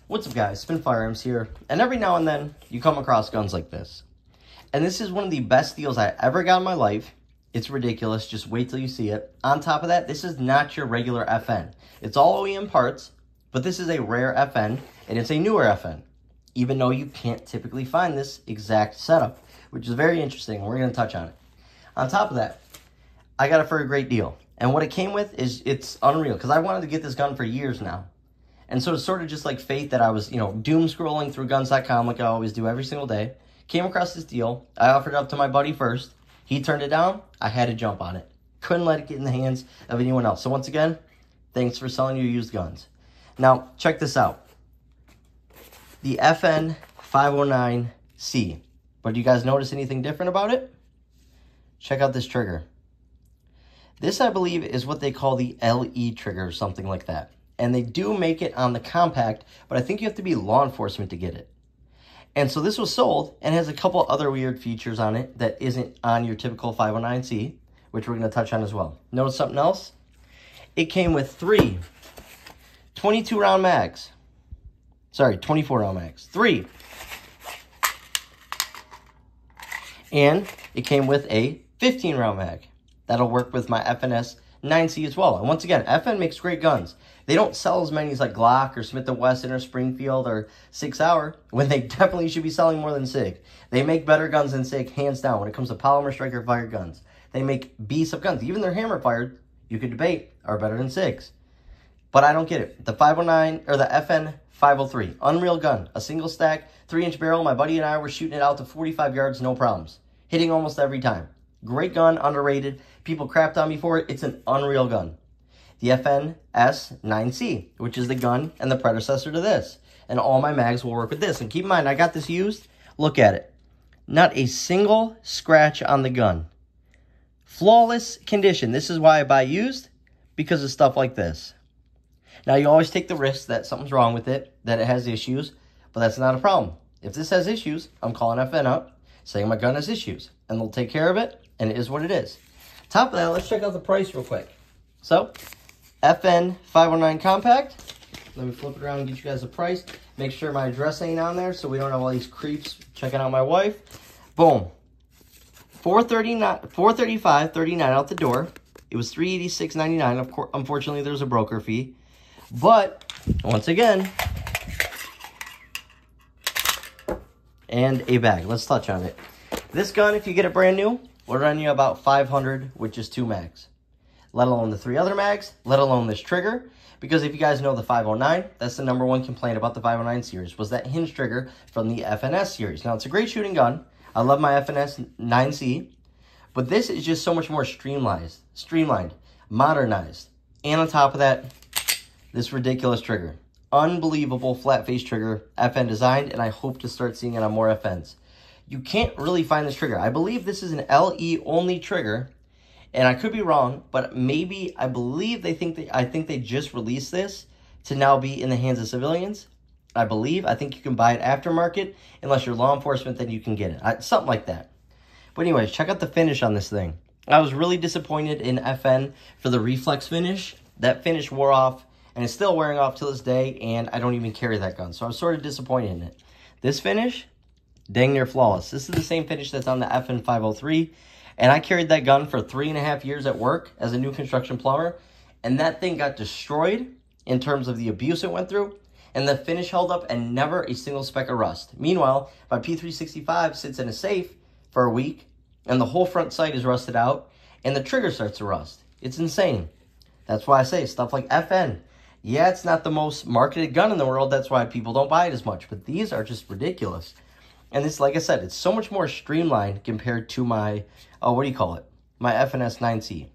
What's up guys, Spin Firearms here, and every now and then you come across guns like this. And this is one of the best deals I ever got in my life. It's ridiculous, just wait till you see it. On top of that, this is not your regular FN. It's all OEM parts, but this is a rare FN, and it's a newer FN. Even though you can't typically find this exact setup, which is very interesting, and we're going to touch on it. On top of that, I got it for a great deal. And what it came with is, it's unreal, because I wanted to get this gun for years now. And so it's sort of just like fate that I was, doom scrolling through guns.com like I always do every single day. Came across this deal. I offered it up to my buddy first. He turned it down. I had to jump on it. Couldn't let it get in the hands of anyone else. So once again, thanks for selling your used guns. Now, check this out. The FN 509C. But do you guys notice anything different about it? Check out this trigger. This, I believe, is what they call the LE trigger or something like that. And they do make it on the compact, but I think you have to be law enforcement to get it. And so this was sold and has a couple other weird features on it that isn't on your typical 509C, which we're going to touch on as well. Notice something else? It came with 3 22-round mags. Sorry, 24-round mags. 3. And it came with a 15-round mag. That'll work with my FNS 9C as well. And once again, FN makes great guns. They don't sell as many as like Glock or Smith & Wesson or Springfield or SIG Sauer, when they definitely should be selling more than SIG. They make better guns than SIG, hands down, when it comes to polymer striker fired guns. They make beasts of guns. Even their hammer fired, you could debate, are better than SIGs. But I don't get it. The 509, or the FN 503, unreal gun. A single stack, 3-inch barrel. My buddy and I were shooting it out to 45 yards, no problems. Hitting almost every time. Great gun, underrated. People crapped on me for it. It's an unreal gun. The FNS 9C, which is the gun and the predecessor to this. And all my mags will work with this. And keep in mind, I got this used. Look at it. Not a single scratch on the gun. Flawless condition. This is why I buy used, because of stuff like this. Now, you always take the risk that something's wrong with it, that it has issues, but that's not a problem. If this has issues, I'm calling FN up, saying my gun has issues, and they'll take care of it, and it is what it is. Top of that, let's check out the price real quick. So, FN 509 compact. Let me flip it around and get you guys a price. Make sure my address ain't on there so we don't have all these creeps checking out my wife. Boom. $435.39 out the door. It was $386.99. Of course, unfortunately, there's a broker fee. But, once again, and a bag. Let's touch on it. This gun, if you get it brand new, will run you about $500 with just 2 mags. Let alone the 3 other mags, let alone this trigger. Because if you guys know the 509, that's the #1 complaint about the 509 series, was that hinge trigger from the FNS series. Now, it's a great shooting gun. I love my FNS 9C. But this is just so much more streamlined, modernized. And on top of that, this ridiculous trigger. Unbelievable flat face trigger, FN designed, and I hope to start seeing it on more FNs. You can't really find this trigger. I believe this is an LE only trigger. And I could be wrong, but maybe, I think they just released this to now be in the hands of civilians. I think you can buy it aftermarket. Unless you're law enforcement, then you can get it. Something like that. But anyways, check out the finish on this thing. I was really disappointed in FN for the reflex finish. That finish wore off, and it's still wearing off to this day, and I don't even carry that gun. So I was sort of disappointed in it. This finish, dang near flawless. This is the same finish that's on the FN 503. And I carried that gun for 3.5 years at work as a new construction plumber. And that thing got destroyed in terms of the abuse it went through. And the finish held up and never a single speck of rust. Meanwhile, my P365 sits in a safe for a week. And the whole front sight is rusted out. And the trigger starts to rust. It's insane. That's why I say stuff like FN. Yeah, it's not the most marketed gun in the world. That's why people don't buy it as much. But these are just ridiculous. And this, like I said, it's so much more streamlined compared to my, my FNS 9C.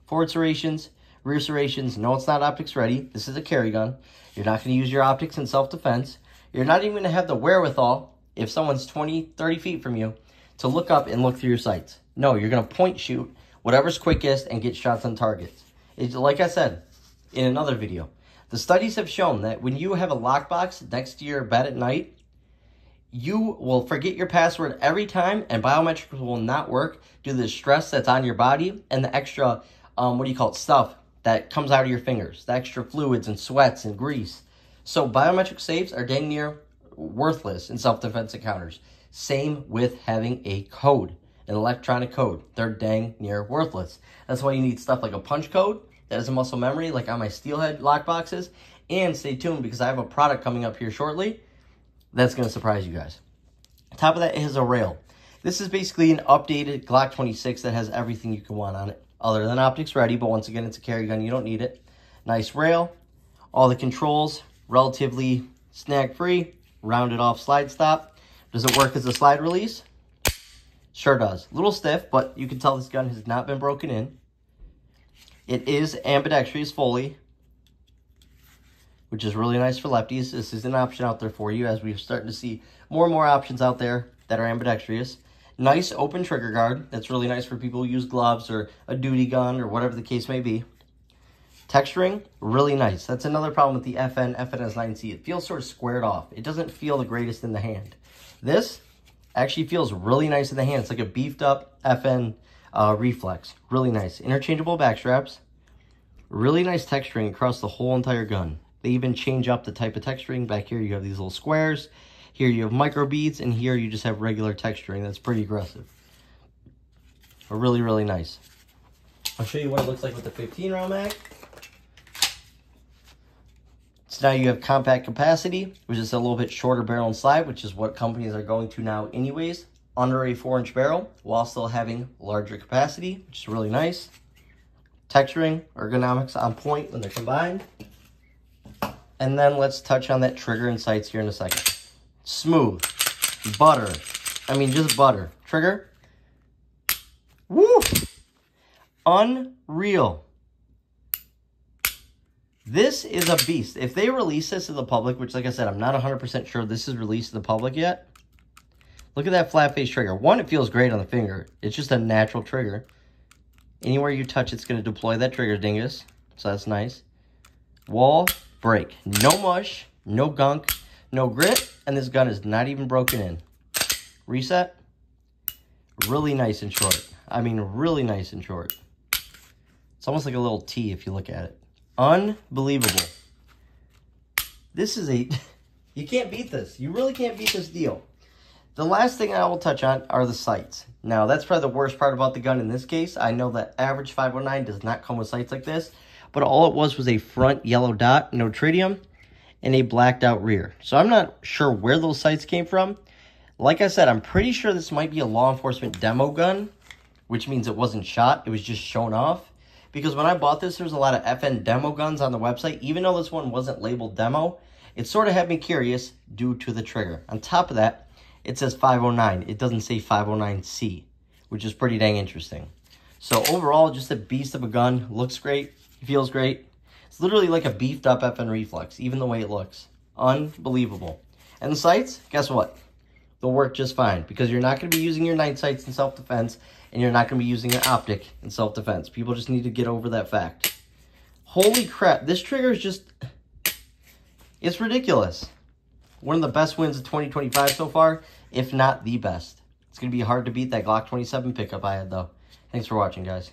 Forward serrations, rear serrations. No, it's not optics ready. This is a carry gun. You're not going to use your optics in self-defense. You're not even going to have the wherewithal, if someone's 20, 30 feet from you, to look up and look through your sights. No, you're going to point shoot whatever's quickest and get shots on targets. It's, like I said in another video, the studies have shown that when you have a lockbox next to your bed at night, you will forget your password every time, and biometrics will not work due to the stress that's on your body and the extra, stuff that comes out of your fingers, the extra fluids and sweats and grease. So biometric safes are dang near worthless in self-defense encounters. Same with having a code, an electronic code. They're dang near worthless. That's why you need stuff like a punch code that is a muscle memory, like on my Steelhead lockboxes. And stay tuned because I have a product coming up here shortly that's going to surprise you guys. On top of that is a rail. This is basically an updated Glock 26 that has everything you can want on it, other than optics ready, but once again, it's a carry gun. You don't need it. Nice rail. All the controls, relatively snag-free. Rounded off slide stop. Does it work as a slide release? Sure does. A little stiff, but you can tell this gun has not been broken in. It is ambidextrous fully, which is really nice for lefties. This is an option out there for you, as we're starting to see more and more options out there that are ambidextrous. Nice open trigger guard. That's really nice for people who use gloves or a duty gun or whatever the case may be. Texturing, really nice. That's another problem with the FNS9C. It feels sort of squared off. It doesn't feel the greatest in the hand. This actually feels really nice in the hand. It's like a beefed up FN reflex. Really nice. Interchangeable back straps. Really nice texturing across the whole entire gun. They even change up the type of texturing. Back here you have these little squares. Here you have micro beads, and here you just have regular texturing. That's pretty aggressive. But really, really nice. I'll show you what it looks like with the 15 round mag. So now you have compact capacity, which is a little bit shorter barrel and slide, which is what companies are going to now anyways. Under a 4-inch barrel, while still having larger capacity, which is really nice. Texturing, ergonomics on point when they're combined. And then let's touch on that trigger and sights here in a second. Smooth. Butter. I mean, just butter. Trigger. Woo! Unreal. This is a beast. If they release this to the public, which, like I said, I'm not 100% sure this is released to the public yet. Look at that flat face trigger. One, it feels great on the finger. It's just a natural trigger. Anywhere you touch, it's going to deploy that trigger dingus. So that's nice. Wall, break. No mush, no gunk, no grit, and this gun is not even broken in. Reset. Really nice and short. I mean, really nice and short. It's almost like a little T if you look at it. Unbelievable. This is a... You can't beat this. You really can't beat this deal. The last thing I will touch on are the sights. Now, that's probably the worst part about the gun in this case. I know that average 509 does not come with sights like this, but all it was a front yellow dot, no tritium, and a blacked out rear. So I'm not sure where those sights came from. Like I said, I'm pretty sure this might be a law enforcement demo gun, which means it wasn't shot. It was just shown off. Because when I bought this, there was a lot of FN demo guns on the website. Even though this one wasn't labeled demo, it sort of had me curious due to the trigger. On top of that, it says 509. It doesn't say 509C, which is pretty dang interesting. So overall, just a beast of a gun. Looks great. Feels great. It's literally like a beefed up FN reflex, even the way it looks. Unbelievable. And the sights, guess what? They'll work just fine because you're not going to be using your night sights in self-defense, and you're not going to be using an optic in self-defense. People just need to get over that fact. Holy crap, this trigger is just... It's ridiculous. One of the best wins of 2025 so far, if not the best. It's going to be hard to beat that Glock 27 pickup I had, though. Thanks for watching, guys.